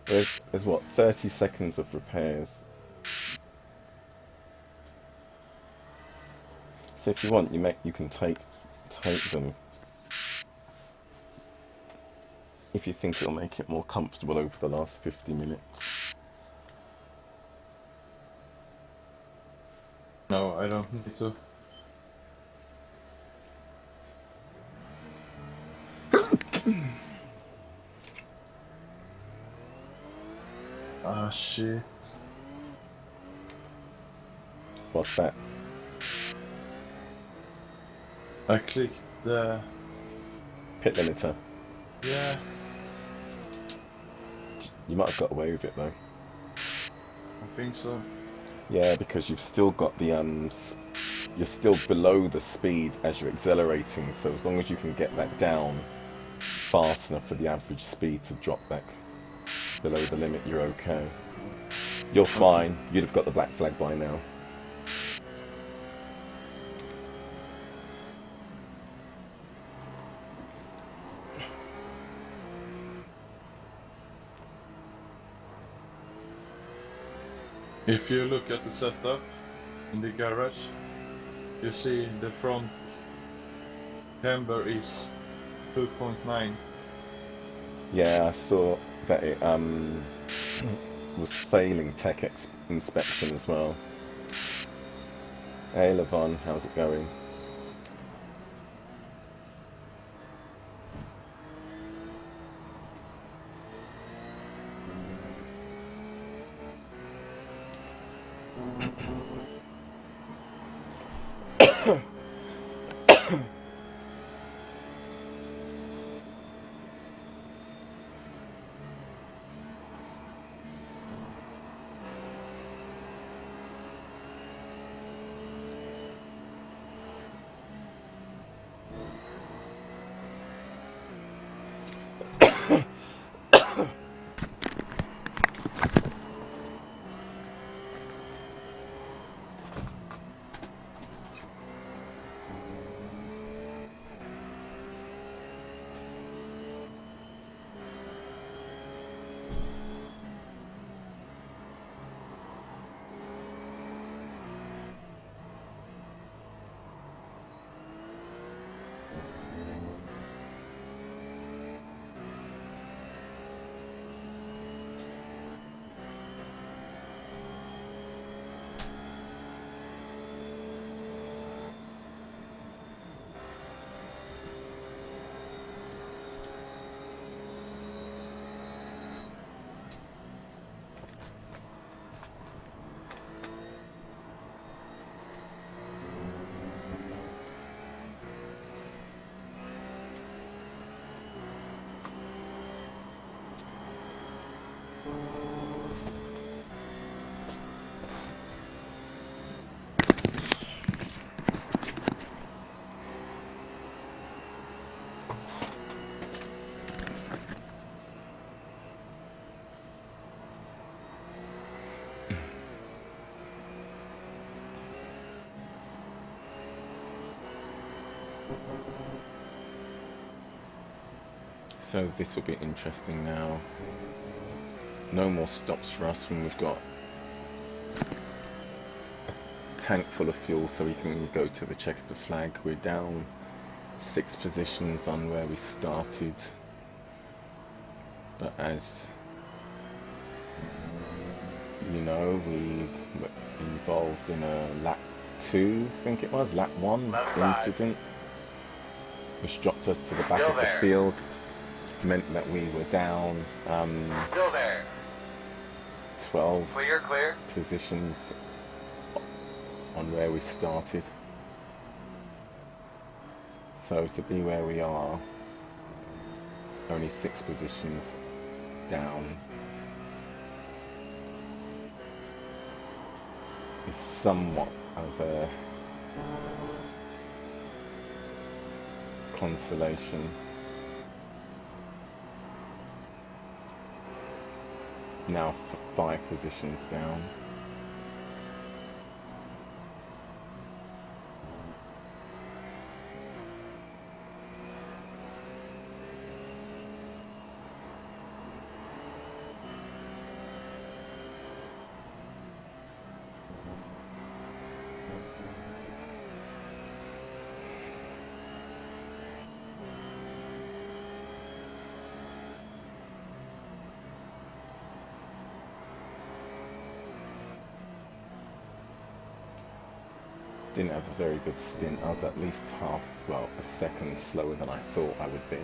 There's what, 30 seconds of repairs. So if you want, you can take them if you think it'll make it more comfortable over the last 50 minutes. No, I don't need to. Ah, shit. What's that? I clicked the... Pit limiter. Yeah, You might have got away with it though. I think so. Yeah, because you've still got the you're still below the speed as you're accelerating. So as long as you can get that down fast enough for the average speed to drop back below the limit, you're okay. You're Okay. fine. You'd have got the black flag by now. If you look at the setup in the garage, you see the front camber is 2.9. Yeah, I saw that it was failing inspection as well. Hey Levon, how's it going? So this will be interesting now. No more stops for us when we've got a tank full of fuel so we can go to the check of the flag. We're down 6 positions on where we started. But as you know, we were involved in a lap 2, I think it was, lap 1 incident, which dropped us to the back of the field. Meant that we were down Still there. 12 Clear. positions on where we started. So to be where we are, only 6 positions down, is somewhat of a consolation. Now 5 positions down. didn't have a very good stint. I was at least a second slower than I thought I would be.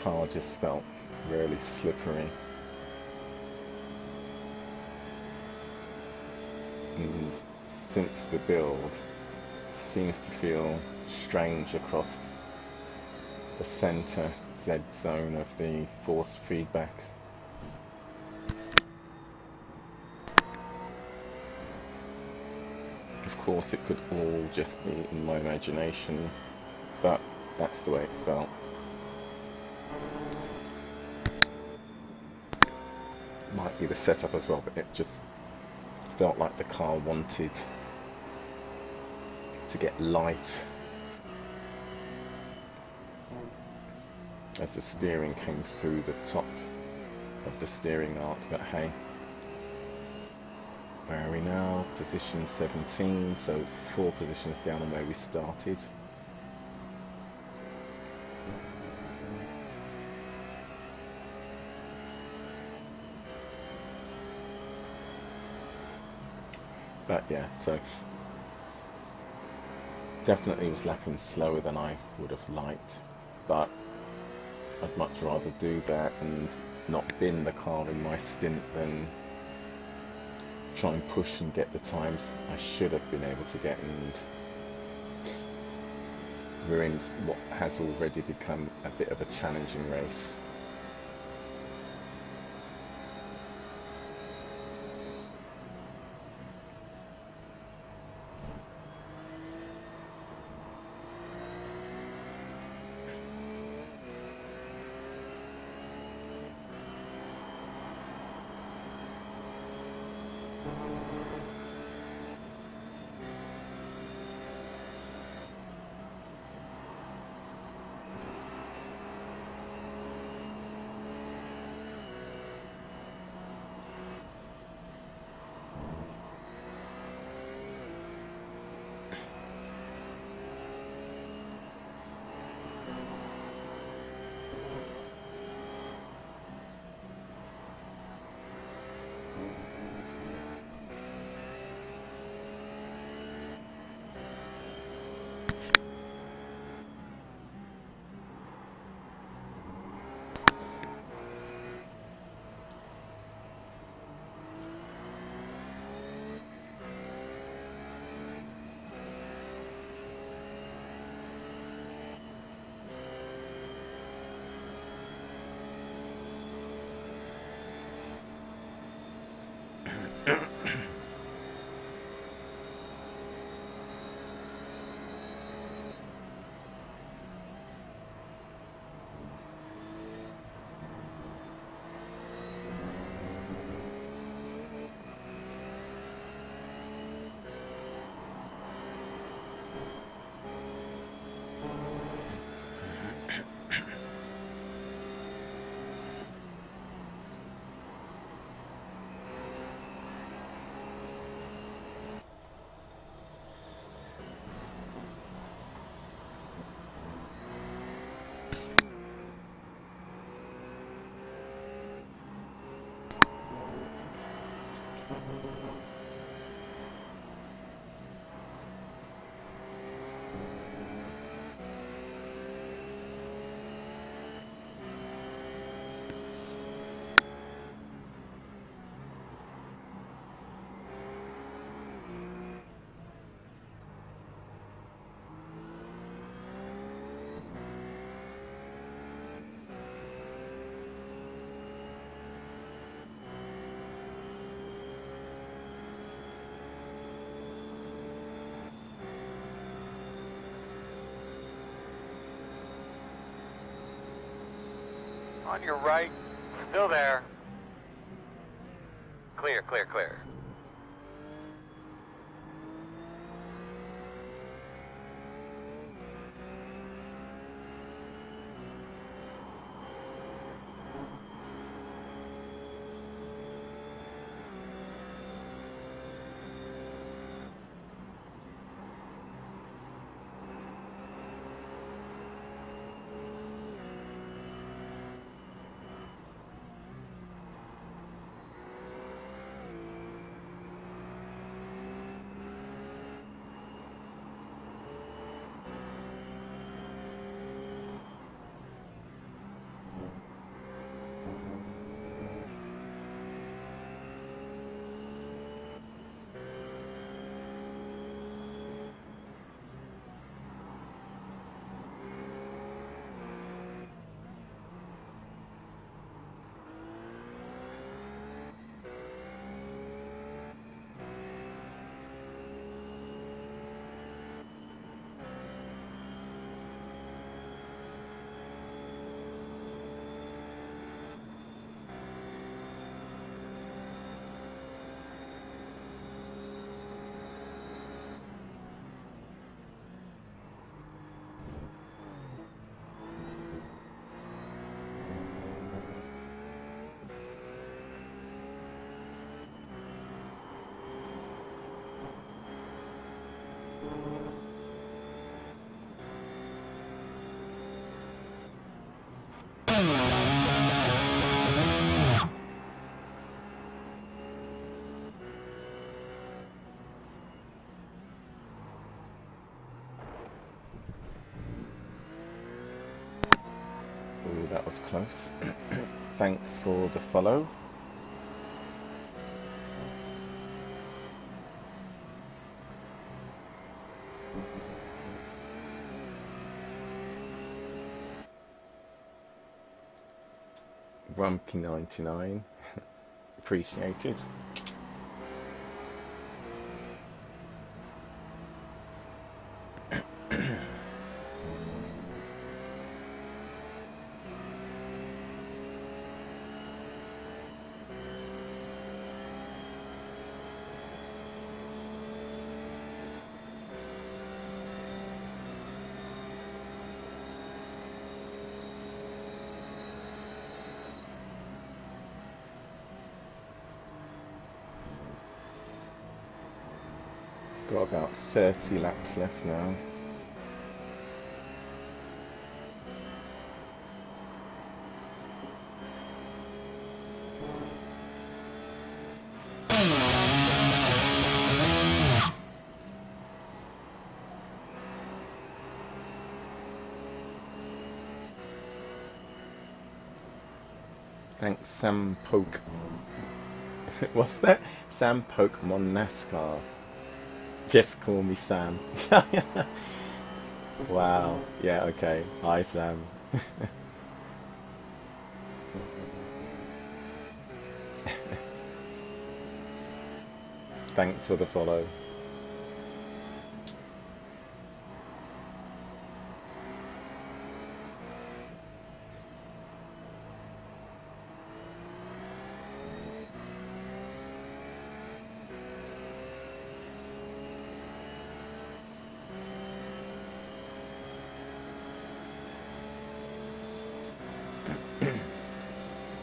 Car just felt really slippery. And since the build, seems to feel strange across the center Z zone of the force feedback. Of course it could all just be in my imagination, but that's the way it felt. Might be the setup as well, but it just felt like the car wanted to get light as the steering came through the top of the steering arc. But hey, where are we now? Position 17, so 4 positions down on where we started. But yeah, so definitely was lapping slower than I would have liked, but I'd much rather do that and not bin the car in my stint than try and push and get the times I should have been able to get, and we're in what has already become a bit of a challenging race. On your right. Still there. Clear, clear, clear. close. Thanks for the follow. Rumpy99, appreciated. Got about 30 laps left now. Thanks, Sam Poke. What's that? Sam Pokemon NASCAR. Just call me Sam. Wow. Yeah, okay. Hi, Sam. Thanks for the follow.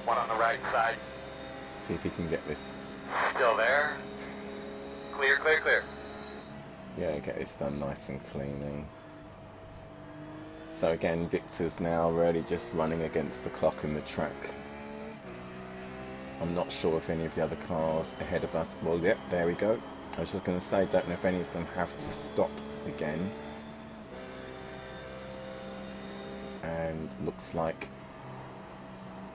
One on the right side. See if he can get this. Still there? Clear, clear, clear. Yeah, get this done nice and cleanly. So again, Victor's now really just running against the clock in the track. I'm not sure if any of the other cars ahead of us, well, yep, there we go. I was just going to say, don't know if any of them have to stop again. And looks like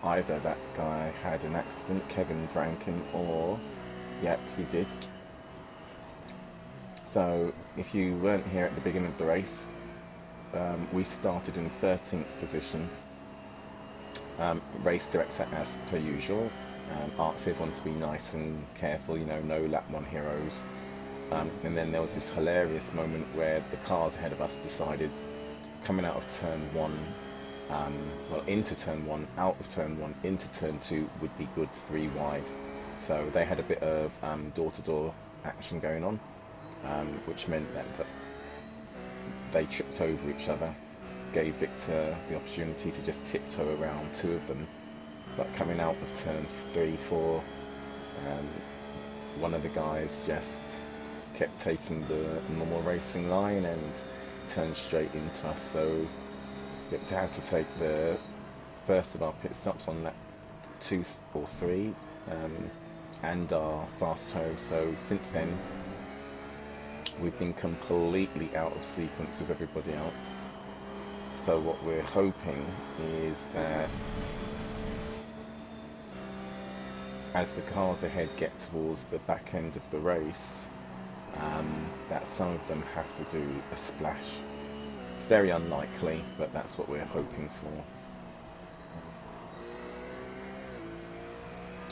either that guy had an accident, Kevin Franken, or, yep, he did. So, if you weren't here at the beginning of the race, we started in 13th position. Race director, as per usual, asks everyone to be nice and careful, you know, no lap one heroes. And then there was this hilarious moment where the cars ahead of us decided, coming out of turn one, well, into turn one, out of turn one, into turn two would be good 3 wide. So they had a bit of door-to-door action going on, which meant that they tripped over each other, gave Victor the opportunity to just tiptoe around 2 of them. But coming out of turn 3, 4, one of the guys just kept taking the normal racing line and turned straight into us. So Victor had to take the first of our pit stops on lap 2 or 3 and our fast toe. So since then we've been completely out of sequence with everybody else. So what we're hoping is that as the cars ahead get towards the back end of the race, that some of them have to do a splash. It's very unlikely, but that's what we're hoping for.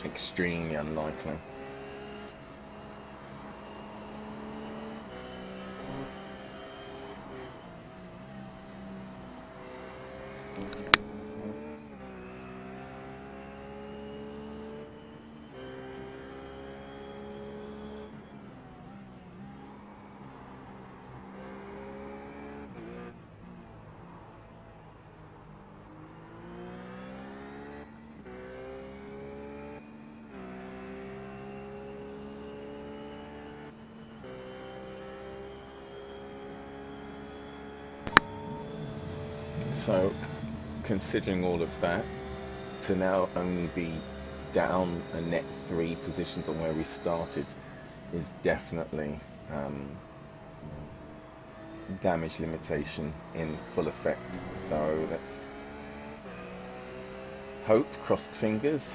Extremely unlikely. So, considering all of that, to now only be down a net 3 positions on where we started is definitely damage limitation in full effect. So hope, crossed fingers,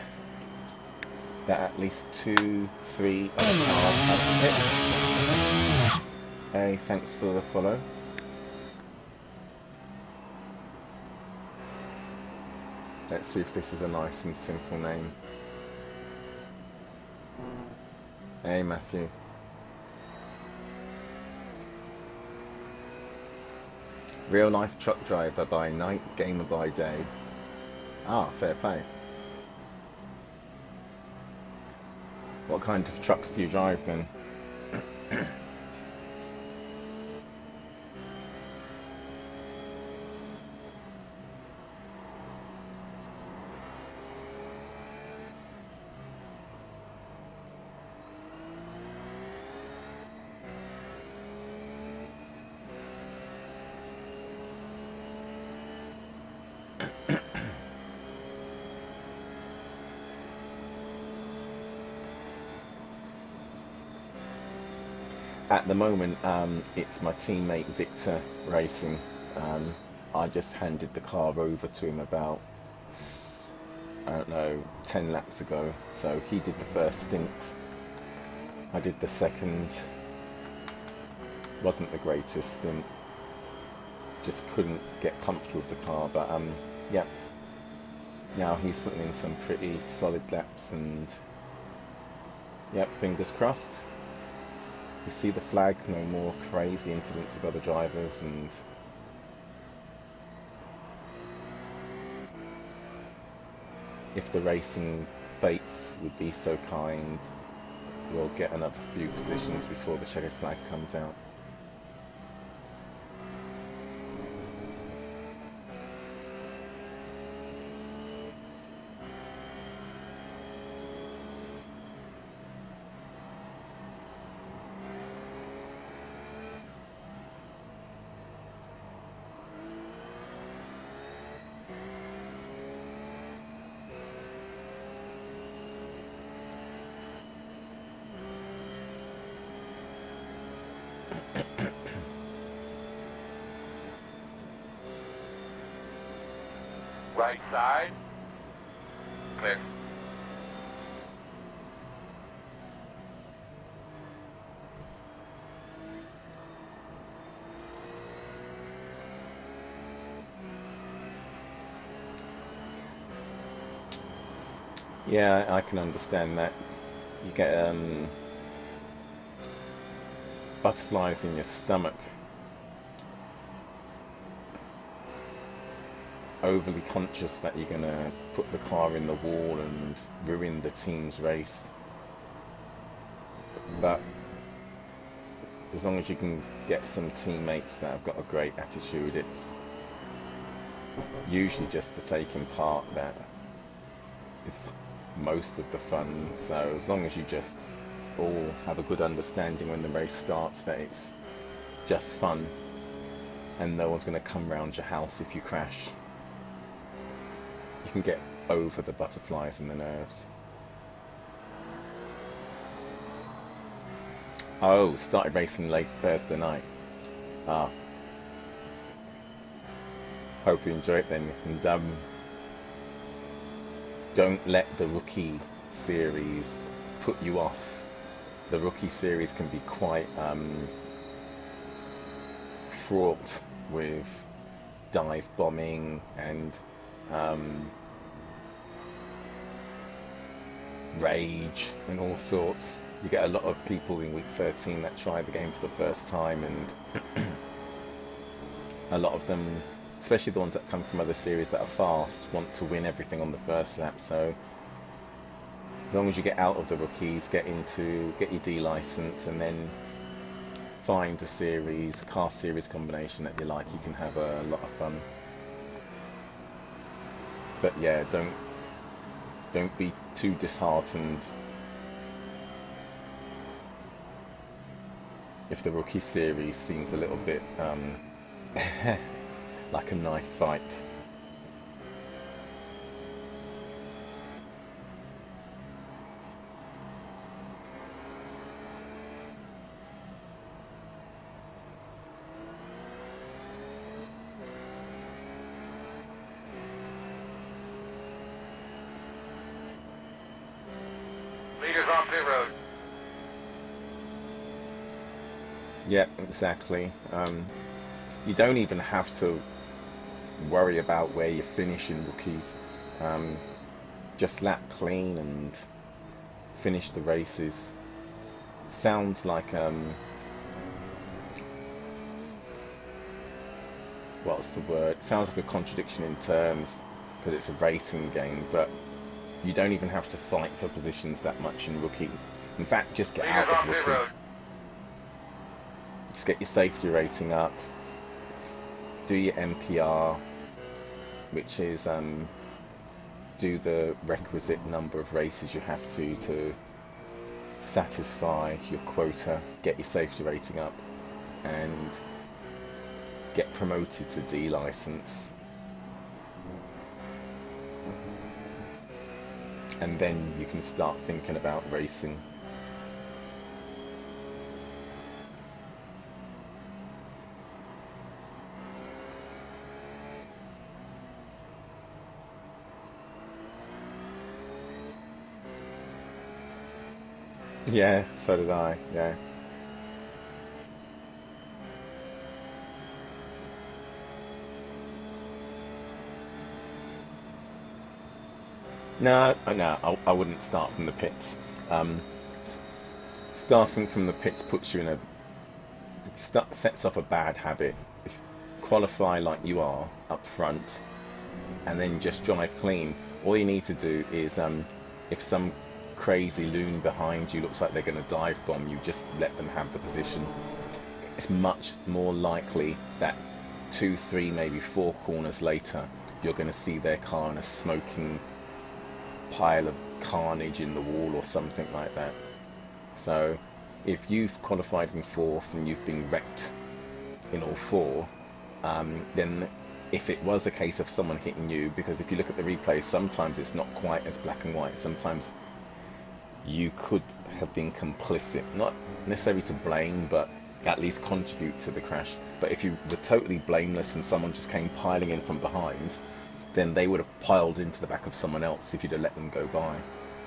that at least 2, 3 other cars have to hit. Hey, thanks for the follow. Let's see if this is a nice and simple name. Hey, Matthew. Real life truck driver by night, gamer by day. Ah, fair play. What kind of trucks do you drive then? At the moment, it's my teammate Victor Racing. I just handed the car over to him about, I don't know, 10 laps ago. So he did the first stint. I did the second. Wasn't the greatest stint. Just couldn't get comfortable with the car. But yeah. Now he's putting in some pretty solid laps and yep, fingers crossed. You see the flag, no more crazy incidents with other drivers, and if the racing fates would be so kind, we'll get another few positions before the checkered flag comes out. Right side. Clear. Yeah, I can understand that. You get butterflies in your stomach. Overly conscious that you're gonna put the car in the wall and ruin the team's race. But as long as you can get some teammates that have got a great attitude, it's usually just the taking part that is most of the fun. So as long as you just all have a good understanding when the race starts that it's just fun and no one's going to come round your house if you crash, you can get over the butterflies and the nerves. Oh, started racing late Thursday night. Ah. Hope you enjoy it then. And don't let the rookie series put you off. The rookie series can be quite fraught with dive bombing and rage and all sorts. You get a lot of people in week 13 that try the game for the first time, and a lot of them, especially the ones that come from other series that are fast, want to win everything on the first lap. So as long as you get out of the rookies, get your D license, and then find a series, car series combination that you like, you can have a lot of fun. But yeah, don't be too disheartened if the rookie series seems a little bit like a knife fight. on pit road. Yeah, exactly. You don't even have to worry about where you finish in rookies. Just lap clean and finish the races. Sounds like what's the word? Sounds like a contradiction in terms because it's a racing game, but you don't even have to fight for positions that much in rookie. In fact, just get out Leaders of on pit rookie. road. Just get your safety rating up. Do your MPR, which is do the requisite number of races you have to satisfy your quota. Get your safety rating up, and get promoted to D license. And then you can start thinking about racing. Yeah, so did I, yeah. No, I wouldn't start from the pits. Starting from the pits puts you in sets off a bad habit. If qualify like you are up front, and then just drive clean. All you need to do is, if some crazy loon behind you looks like they're going to dive bomb you, just let them have the position. It's much more likely that 2, 3, maybe 4 corners later, you're going to see their car in a smoking pile of carnage in the wall or something like that. So if you've qualified in 4th and you've been wrecked in all 4, then if it was a case of someone hitting you, because if you look at the replay, sometimes it's not quite as black and white. Sometimes you could have been complicit, not necessarily to blame, but at least contribute to the crash. But if you were totally blameless and someone just came piling in from behind, then they would have piled into the back of someone else if you'd have let them go by,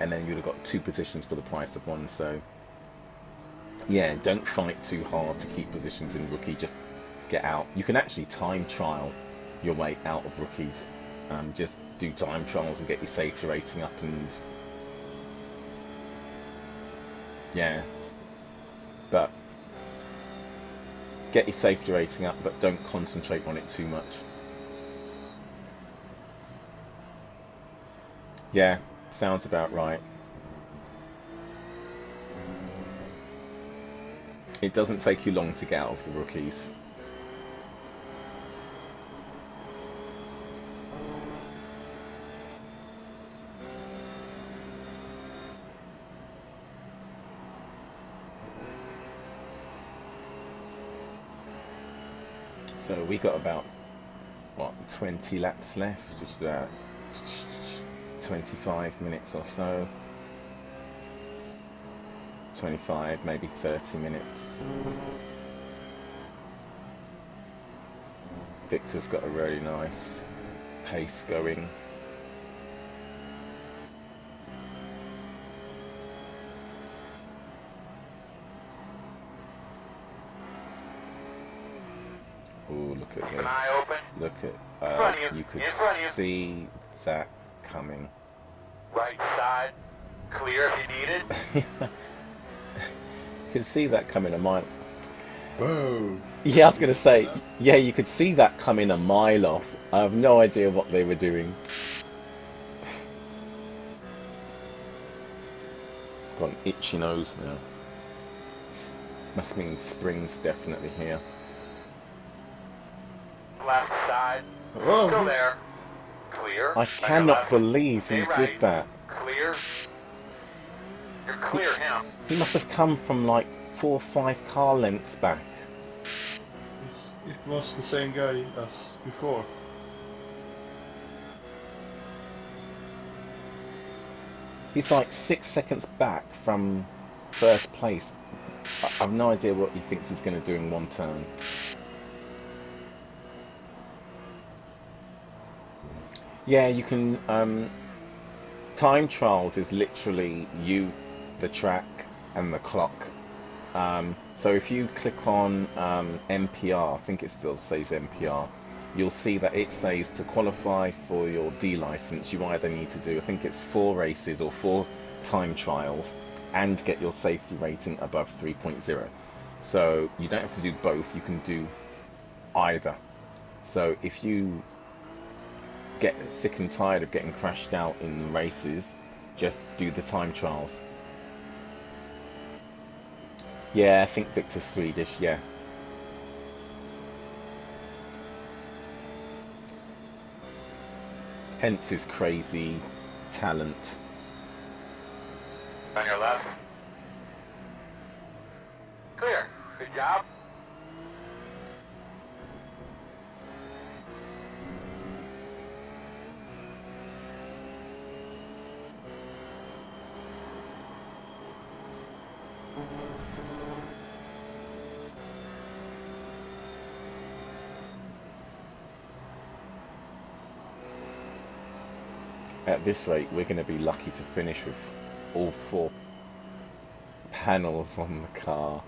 and then you'd have got 2 positions for the price of 1. So yeah, don't fight too hard to keep positions in rookie. Just get out. You can actually time trial your way out of rookies. Just do time trials and get your safety rating up, and yeah, but get your safety rating up, but don't concentrate on it too much. Yeah, sounds about right. It doesn't take you long to get out of the rookies. So we got about, what, 20 laps left, which is about 25 minutes or so. 25, maybe 30 minutes. Victor's got a really nice pace going. Ooh, look at Keep this. an eye open. Look front of at, you. you could In front of you. see that coming. Right side. Clear if you need it. You could see that coming a mile. Whoa! Yeah, I was going to say, yeah, you could see that coming a mile off. I have no idea what they were doing. Got an itchy nose now. Must mean spring's definitely here. Left side. Whoa, Still he's- there. Clear. I Back cannot left. believe Stay he right. did that. Clear. You're clear him. He must have come from like 4 or 5 car lengths back. It was the same guy as before. He's like 6 seconds back from first place. I have no idea what he thinks he's going to do in one turn. Yeah, you can... time trials is literally you the track and the clock. So if you click on MPR, I think it still says MPR, you'll see that it says to qualify for your D license, you either need to do, I think it's 4 races or 4 time trials and get your safety rating above 3.0. So you don't have to do both, you can do either. So if you get sick and tired of getting crashed out in races, just do the time trials. Yeah, I think Victor's Swedish, yeah. Hence his crazy talent. On your left. Clear. Good job. At this rate, we're going to be lucky to finish with all 4 panels on the car.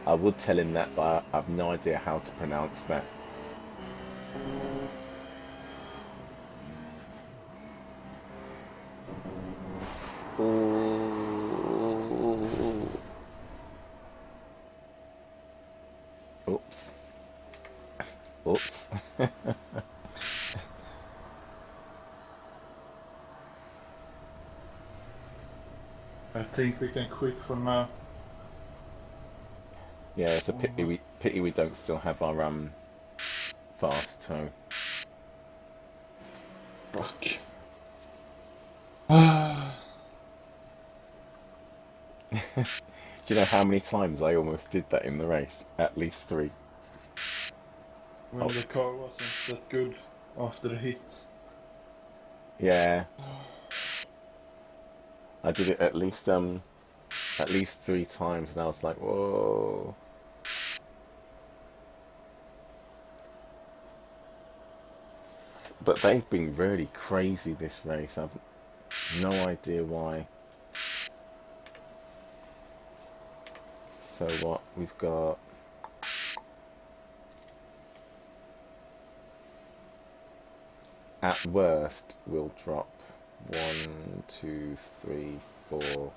I would tell him that, but I have no idea how to pronounce that. Ooh. Oops. Oops. I think we can quit for now. Yeah, it's a pity we don't still have our fast toe. Fuck. Do you know how many times I almost did that in the race? At least 3. When the car wasn't that good after the hit. Yeah. I did it at least 3 times, and I was like, whoa. But they've been really crazy this race. I've no idea why. So what we've got? At worst, we'll drop 1, 2, 3, 4,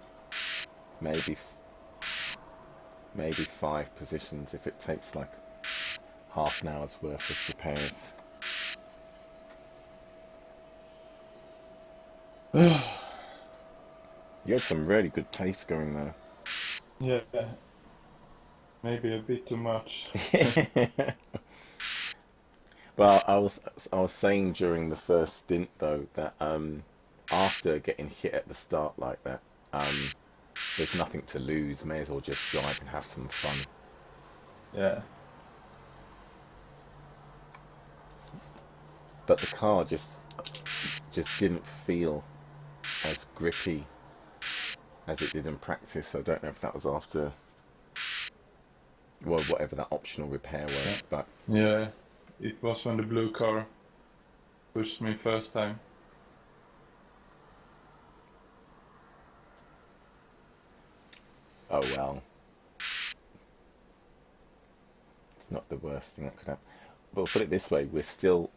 maybe 5 positions if it takes like half an hour's worth of repairs. You had some really good pace going there. Yeah. Maybe a bit too much. Well, I was saying during the first stint though that after getting hit at the start like that, there's nothing to lose. May as well just drive and have some fun. Yeah. But the car just didn't feel as grippy as it did in practice. So I don't know if that was after, well, whatever that optional repair was. But Yeah. It was when the blue car pushed me first time. oh well, it's not the worst thing that could happen. But put it this way, we're still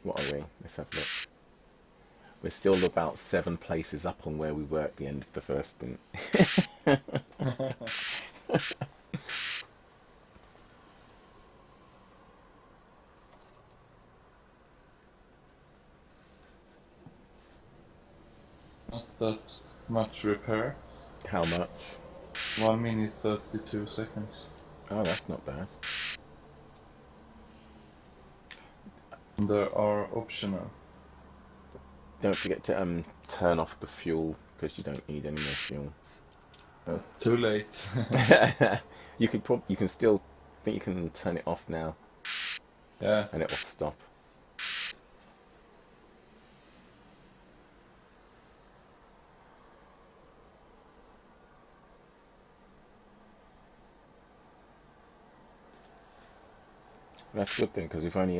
what are we? Let's have a look. We're still about 7 places up on where we were at the end of the first stint. Not that much repair. How much? 1 minute 32 seconds. Oh, that's not bad. And there are optional. Don't forget to turn off the fuel because you don't need any more fuel. Too late. You can still think you can turn it off now Yeah. and it will stop. That's a good thing because we've only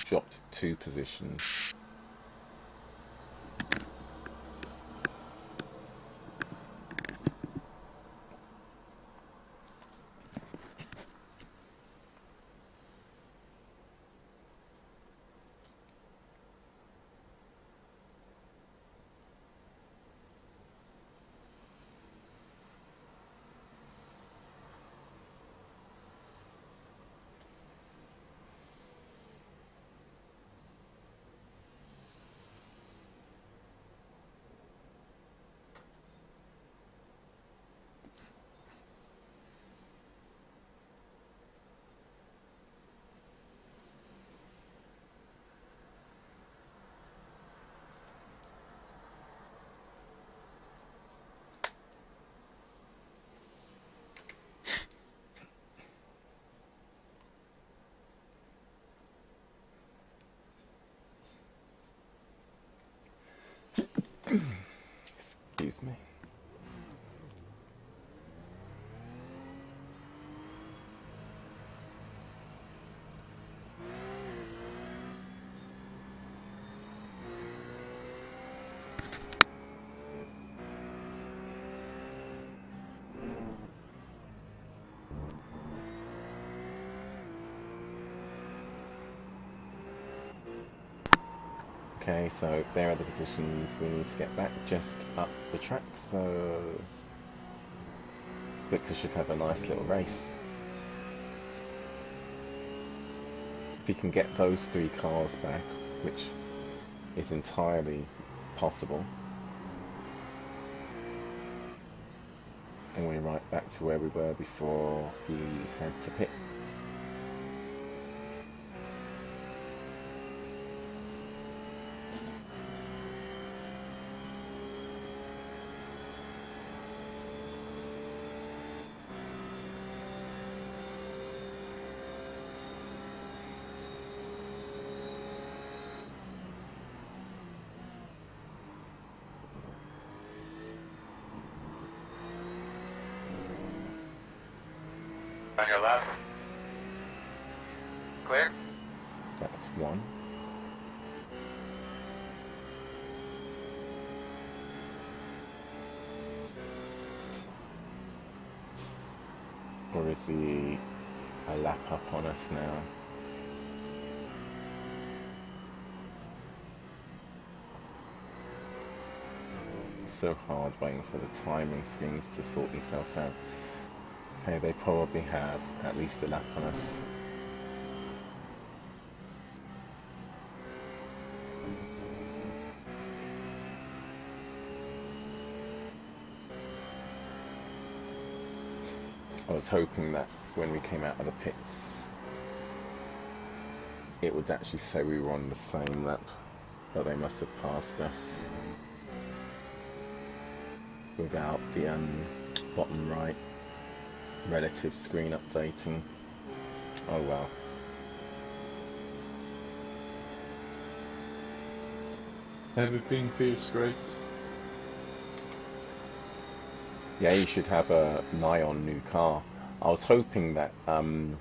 dropped 2 positions. Okay, so there are the positions we need to get back just up the track, so Victor should have a nice little race. If he can get those 3 cars back, which is entirely possible, then we're right back to where we were before he had to pit. On your left. Clear. That's 1. Or is he a lap up on us now? It's so hard waiting for the timing screens to sort themselves out. Okay, they probably have at least a lap on us. I was hoping that when we came out of the pits, it would actually say we were on the same lap, but they must have passed us without the bottom right relative screen updating. Oh well. Everything feels great. Yeah, you should have an eye on new car. I was hoping that when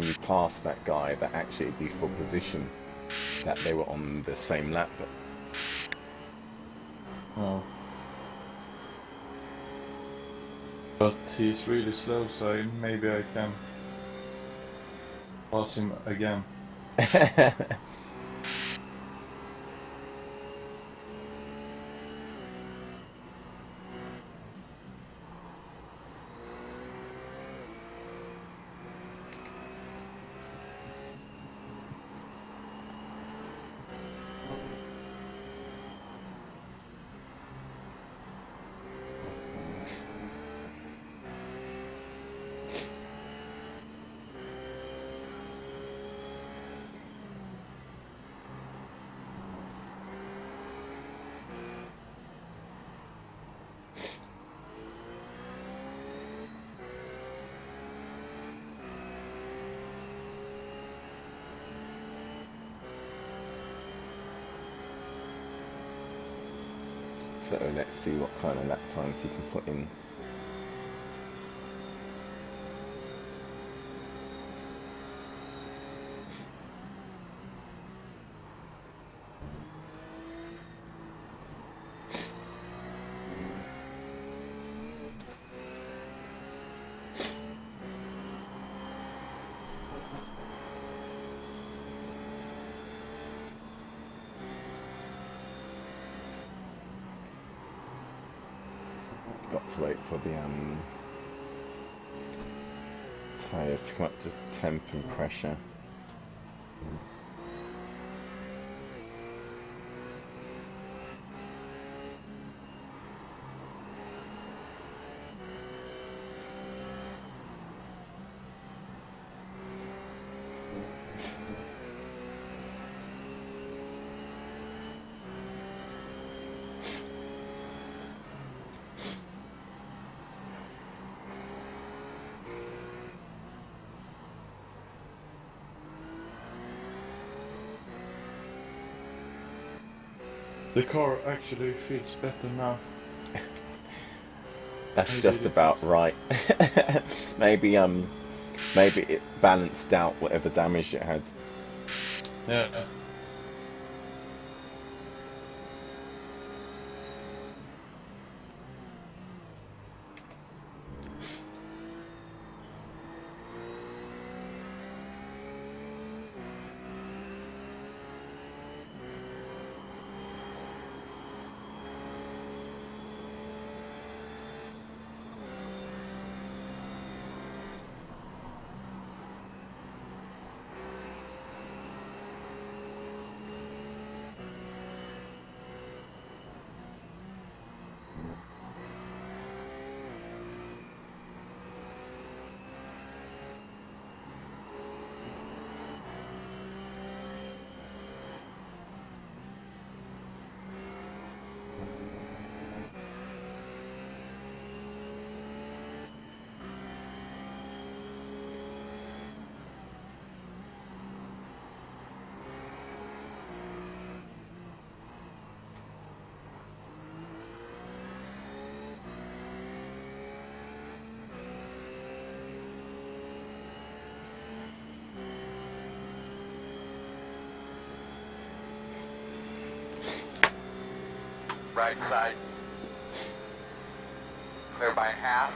you pass that guy, that actually it'd be for position, that they were on the same lap. Oh. But he's really slow, so maybe I can pass him again. So let's see what kind of lap times he can put in. Got to wait for the tyres to come up to temp and pressure. The car actually feels better now. That's Maybe just it about is. right. maybe maybe it balanced out whatever damage it had. Yeah. Right side. Clear by half.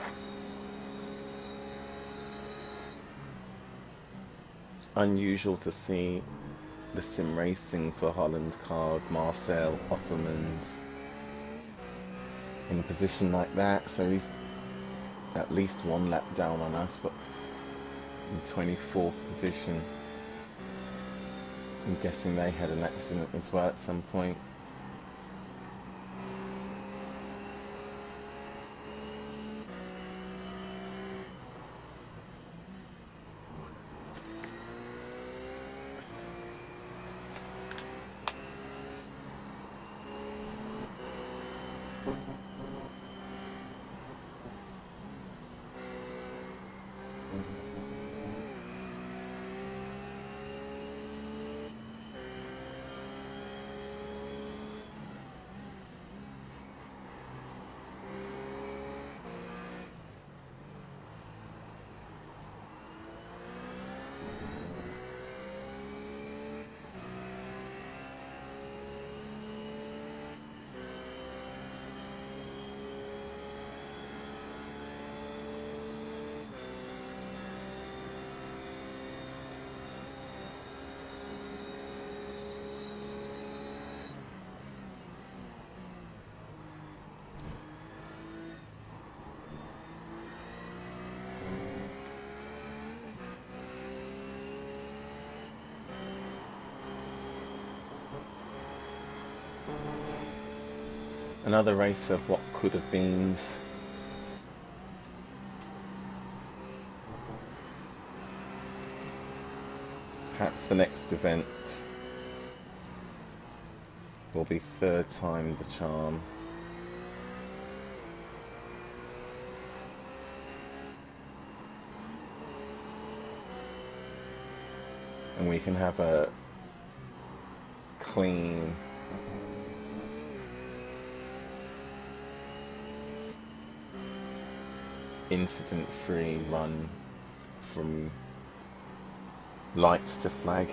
Unusual to see the sim racing for Holland car of Marcel Offermans in a position like that, so he's at least one lap down on us, but in 24th position. I'm guessing they had an accident as well at some point. Another race of what could have been. Perhaps the next event will be third time the charm. And we can have a clean incident-free run from lights to flag.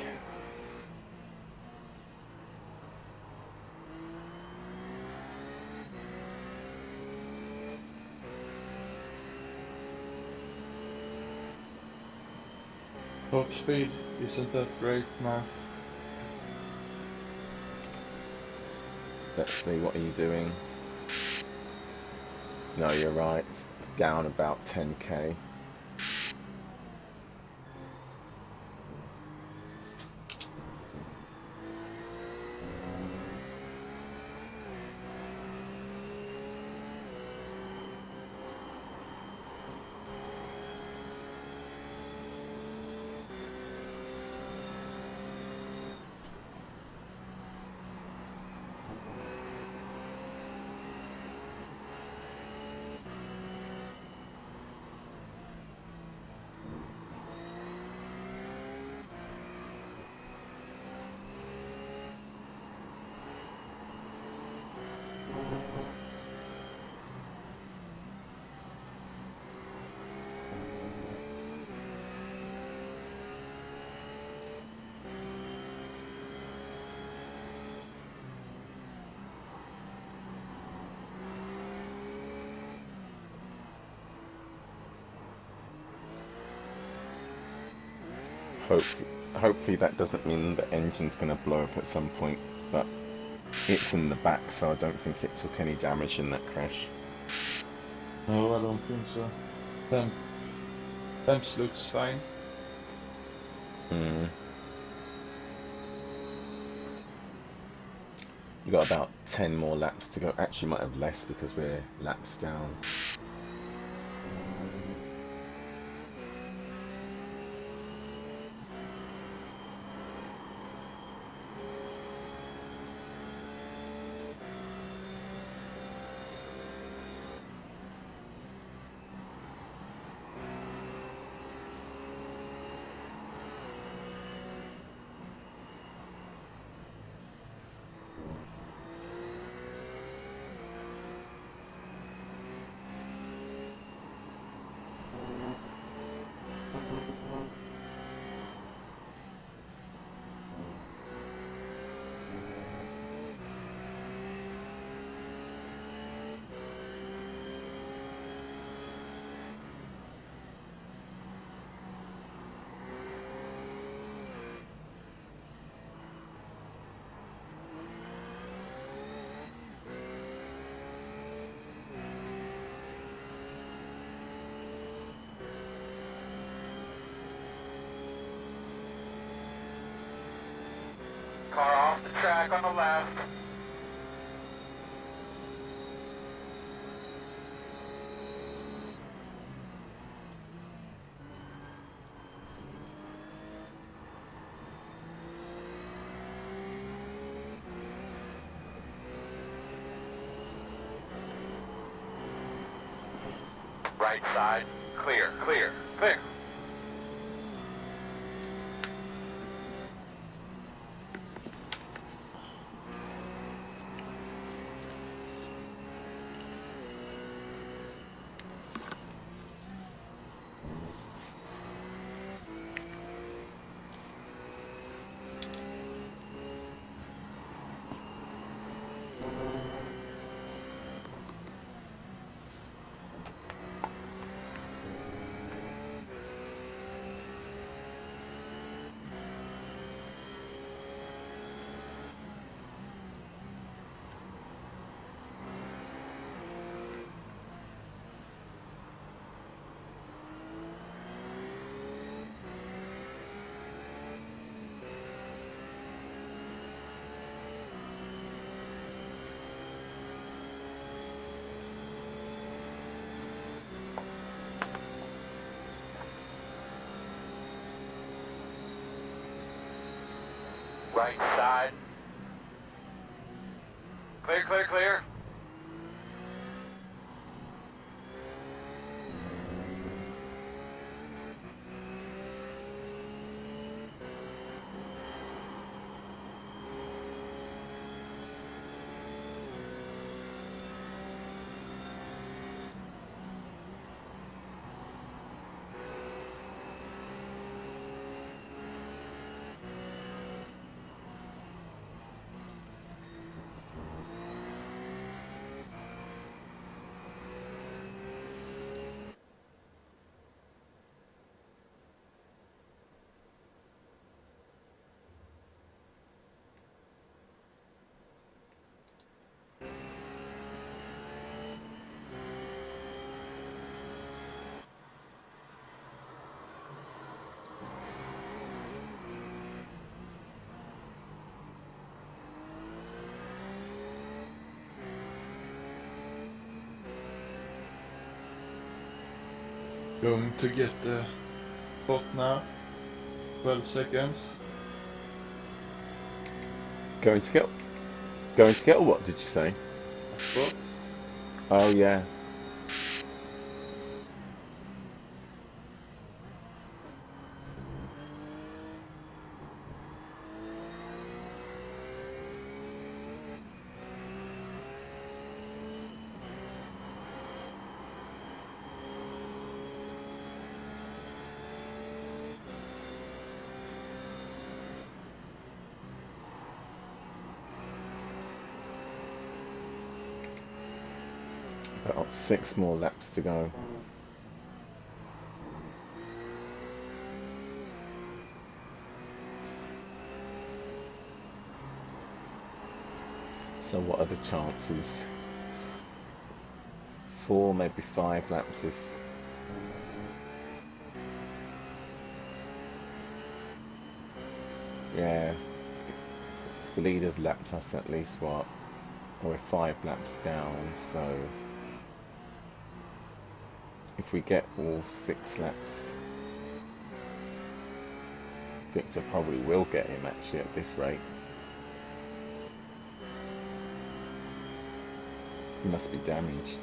Top speed isn't that great now. Let's see, what are you doing? No, you're right. It's down about 10k. Hopefully that doesn't mean the engine's going to blow up at some point, but it's in the back, so I don't think it took any damage in that crash. No, I don't think so. Temps looks fine. You got about 10 more laps to go. Actually, might have less because we're laps down. Car off the track on the left. Right side, clear, clear, clear. Right side. Clear, clear, clear. Going to get the spot now. 12 seconds. Going to get what did you say? A spot. Oh yeah. About 6 more laps to go. So what are the chances? 4, maybe 5 laps if... Yeah. If the leader's lapped us at least, what? We're 5 laps down, so... If we get all 6 laps, Victor probably will get him actually at this rate. He must be damaged.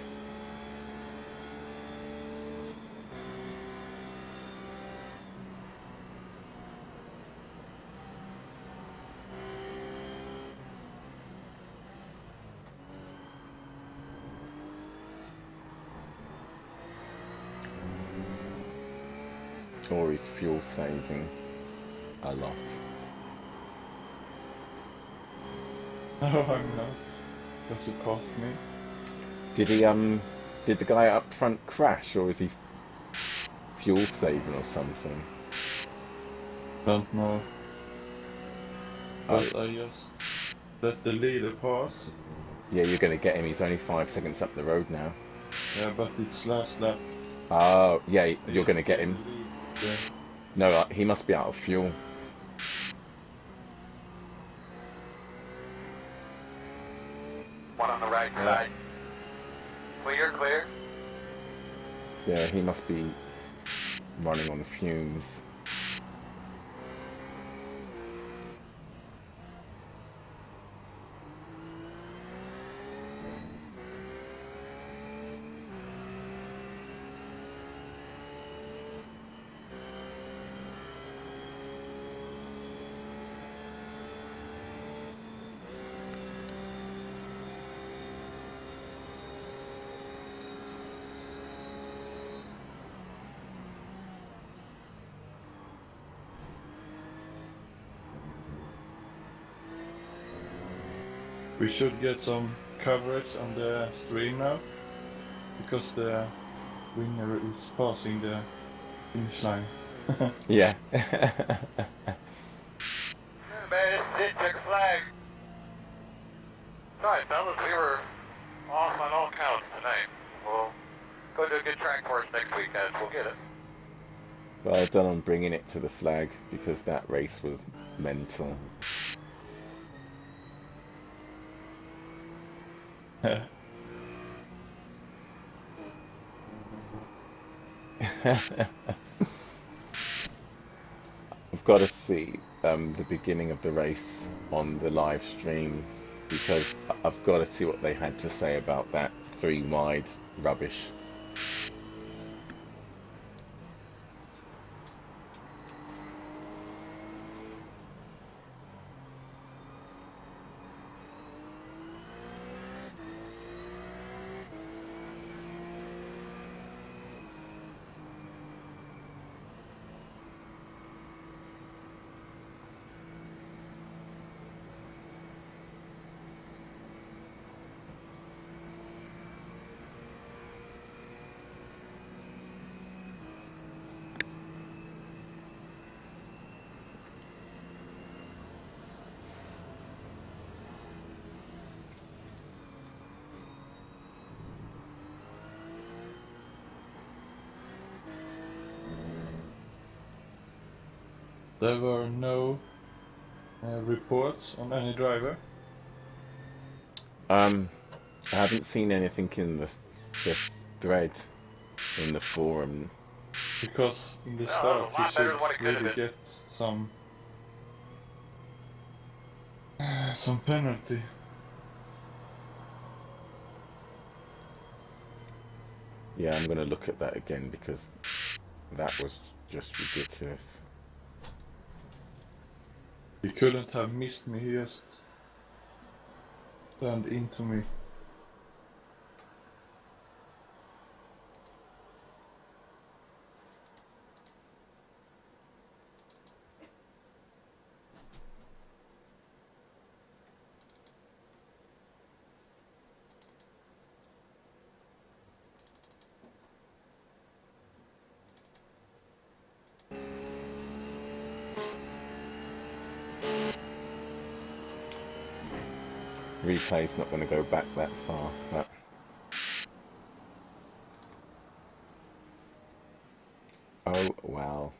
Or he's fuel saving a lot. No, I'm not. Does it cost me? Did he did the guy up front crash, or is he fuel saving or something? Don't know. But Oh. I just let the leader pass. Yeah, you're gonna get him, he's only 5 seconds up the road now. Yeah, but it's last lap. Oh, yeah, you're gonna get him. Yeah. No, he must be out of fuel. One on the right Yeah. side. Clear, clear. Yeah, he must be running on fumes. We should get some coverage on the stream now, because the winner is passing the finish line. Yeah. Man, check the flag. Alright, fellas, we were off on all counts tonight. We'll go to a good track for us next weekend. We'll get it. Well done on bringing it to the flag, because that race was mental. I've got to see the beginning of the race on the live stream, because I've got to see what they had to say about that 3 wide rubbish. There were no reports on any driver. I haven't seen anything in the thread in the forum. Because in the No, start a lot he better should than what it could have really been. get some penalty. Yeah, I'm going to look at that again, because that was just ridiculous. He couldn't have missed me, he just turned into me. Replay's not going to go back that far, but oh wow.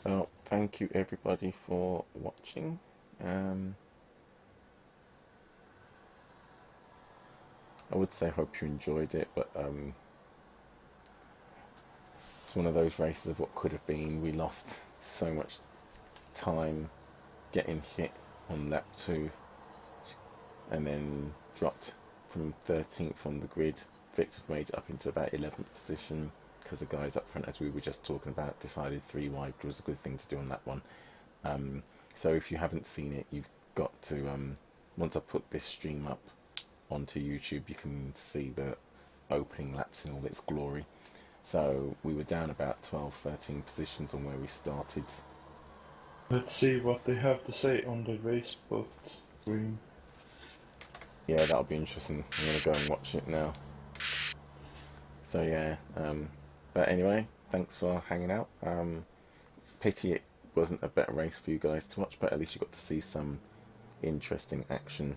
Well, thank you everybody for watching. I would say hope you enjoyed it, but it's one of those races of what could have been. We lost so much time getting hit on lap 2, and then dropped from 13th on the grid. Victor made it up into about 11th position, because the guys up front, as we were just talking about, decided 3 wide was a good thing to do on that one. So if you haven't seen it, you've got to, once I put this stream up onto YouTube, you can see the opening laps in all its glory. So we were down about 12-13 positions on where we started. Let's see what they have to say on the race spot screen. Yeah, that'll be interesting. I'm going to go and watch it now. So yeah, but anyway, thanks for hanging out. Pity it wasn't a better race for you guys to watch, but at least you got to see some interesting action.